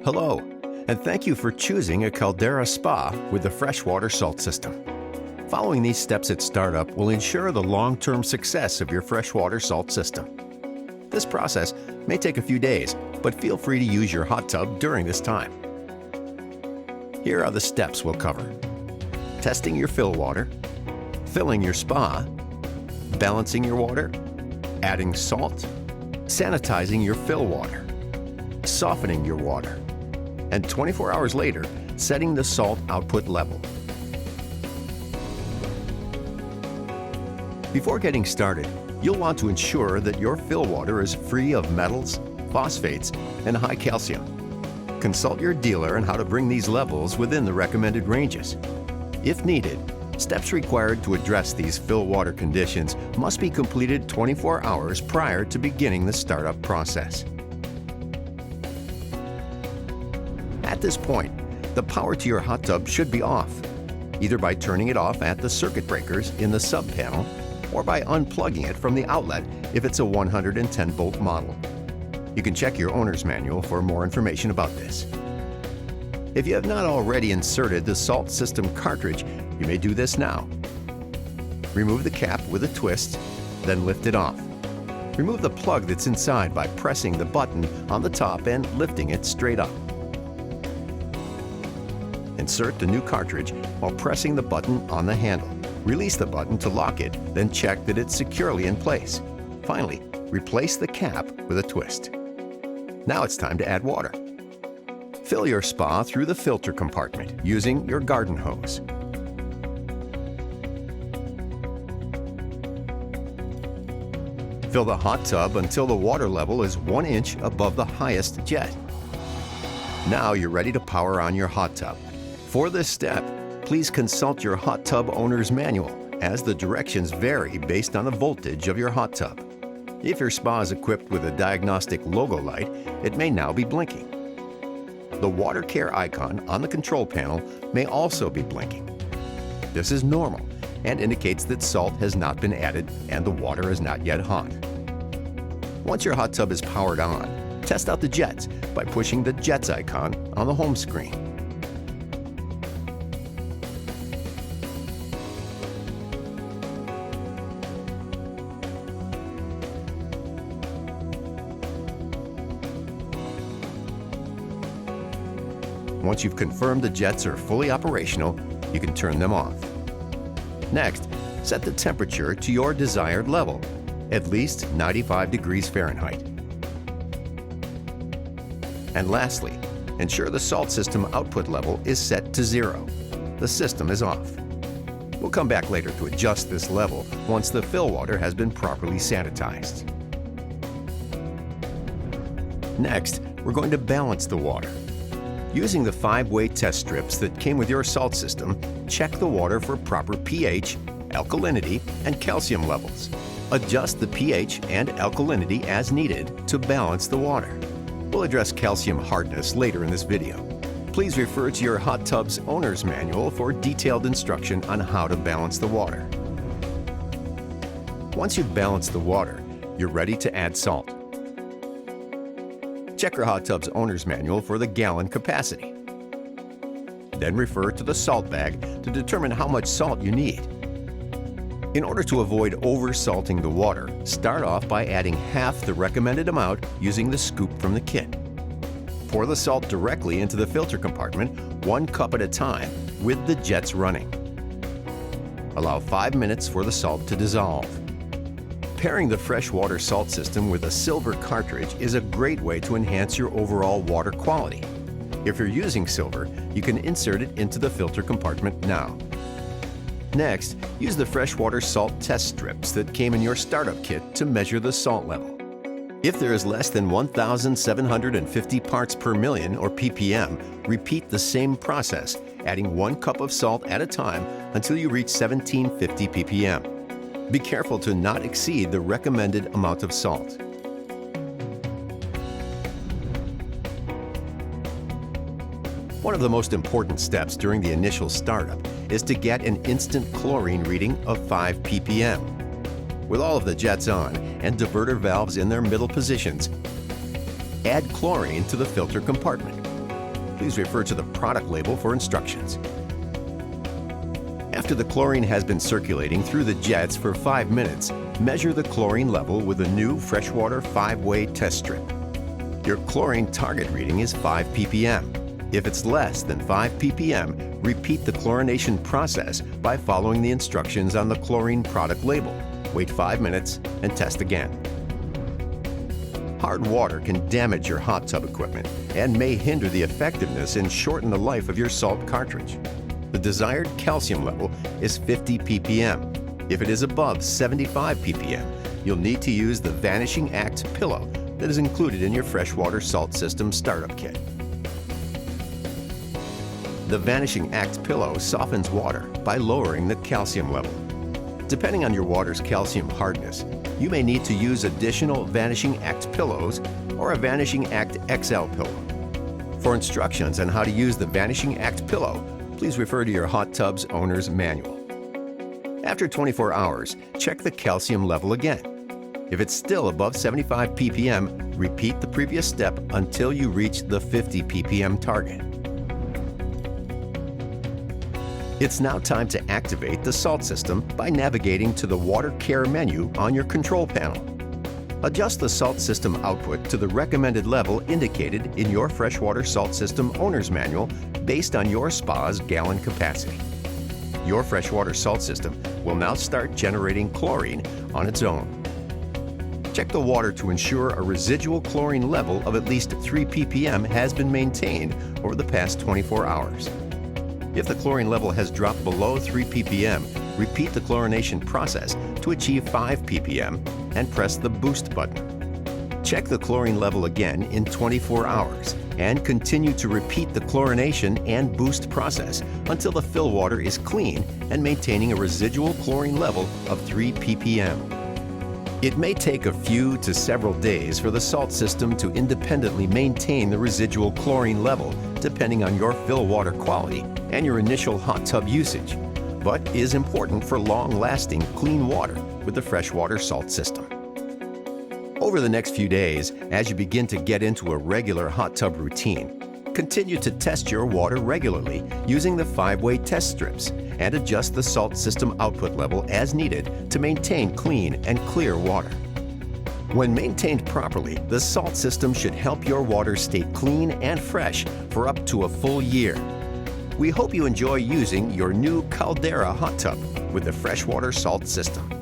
Hello, and thank you for choosing a Caldera Spa with the Freshwater Salt System. Following these steps at startup will ensure the long-term success of your freshwater salt system. This process may take a few days, but feel free to use your hot tub during this time. Here are the steps we'll cover: testing your fill water, filling your spa, balancing your water, adding salt, sanitizing your fill water, softening your water, and 24 hours later, setting the salt output level. Before getting started, you'll want to ensure that your fill water is free of metals, phosphates, and high calcium. Consult your dealer on how to bring these levels within the recommended ranges. If needed, steps required to address these fill water conditions must be completed 24 hours prior to beginning the startup process. At this point, the power to your hot tub should be off, either by turning it off at the circuit breakers in the sub panel or by unplugging it from the outlet if it's a 110-volt model. You can check your owner's manual for more information about this. If you have not already inserted the salt system cartridge, you may do this now. Remove the cap with a twist, then lift it off. Remove the plug that's inside by pressing the button on the top and lifting it straight up. Insert the new cartridge while pressing the button on the handle. Release the button to lock it, then check that it's securely in place. Finally, replace the cap with a twist. Now it's time to add water. Fill your spa through the filter compartment using your garden hose. Fill the hot tub until the water level is 1 inch above the highest jet. Now you're ready to power on your hot tub. For this step, please consult your hot tub owner's manual, as the directions vary based on the voltage of your hot tub. If your spa is equipped with a diagnostic logo light, it may now be blinking. The water care icon on the control panel may also be blinking. This is normal and indicates that salt has not been added and the water is not yet hot. Once your hot tub is powered on, test out the jets by pushing the jets icon on the home screen. Once you've confirmed the jets are fully operational, you can turn them off. Next, set the temperature to your desired level, at least 95 degrees Fahrenheit. And lastly, ensure the salt system output level is set to 0. The system is off. We'll come back later to adjust this level once the fill water has been properly sanitized. Next, we're going to balance the water. Using the 5-way test strips that came with your salt system, check the water for proper pH, alkalinity, and calcium levels. Adjust the pH and alkalinity as needed to balance the water. We'll address calcium hardness later in this video. Please refer to your hot tub's owner's manual for detailed instruction on how to balance the water. Once you've balanced the water, you're ready to add salt. Check your hot tub's owner's manual for the gallon capacity. Then refer to the salt bag to determine how much salt you need. In order to avoid over-salting the water, start off by adding half the recommended amount using the scoop from the kit. Pour the salt directly into the filter compartment, 1 cup at a time, with the jets running. Allow 5 minutes for the salt to dissolve. Pairing the freshwater salt system with a silver cartridge is a great way to enhance your overall water quality. If you're using silver, you can insert it into the filter compartment now. Next, use the freshwater salt test strips that came in your startup kit to measure the salt level. If there is less than 1,750 parts per million or ppm, repeat the same process, adding 1 cup of salt at a time until you reach 1,750 ppm. Be careful to not exceed the recommended amount of salt. One of the most important steps during the initial startup is to get an instant chlorine reading of 5 ppm. With all of the jets on and diverter valves in their middle positions, add chlorine to the filter compartment. please refer to the product label for instructions. After the chlorine has been circulating through the jets for 5 minutes, measure the chlorine level with a new Freshwater 5-way test strip. Your chlorine target reading is 5 ppm. If it's less than 5 ppm, repeat the chlorination process by following the instructions on the chlorine product label. Wait 5 minutes and test again. Hard water can damage your hot tub equipment and may hinder the effectiveness and shorten the life of your salt cartridge. The desired calcium level is 50 ppm. If it is above 75 ppm, you'll need to use the Vanishing Act pillow that is included in your Freshwater Salt System startup kit. The Vanishing Act pillow softens water by lowering the calcium level. Depending on your water's calcium hardness, you may need to use additional Vanishing Act pillows or a Vanishing Act XL pillow. For instructions on how to use the Vanishing Act pillow, please refer to your hot tub's owner's manual. After 24 hours, check the calcium level again. If it's still above 75 ppm, repeat the previous step until you reach the 50 ppm target. It's now time to activate the salt system by navigating to the Water Care menu on your control panel. Adjust the salt system output to the recommended level indicated in your Freshwater Salt System owner's manual based on your spa's gallon capacity. Your Freshwater Salt System will now start generating chlorine on its own. Check the water to ensure a residual chlorine level of at least 3 ppm has been maintained over the past 24 hours. If the chlorine level has dropped below 3 ppm, repeat the chlorination process to achieve 5 ppm and press the boost button. Check the chlorine level again in 24 hours and continue to repeat the chlorination and boost process until the fill water is clean and maintaining a residual chlorine level of 3 ppm. It may take a few to several days for the salt system to independently maintain the residual chlorine level depending on your fill water quality and your initial hot tub usage, but is important for long-lasting clean water with the Freshwater Salt System. Over the next few days, as you begin to get into a regular hot tub routine, continue to test your water regularly using the 5-way test strips and adjust the salt system output level as needed to maintain clean and clear water. When maintained properly, the salt system should help your water stay clean and fresh for up to a full year. We hope you enjoy using your new Caldera hot tub with the Freshwater Salt System.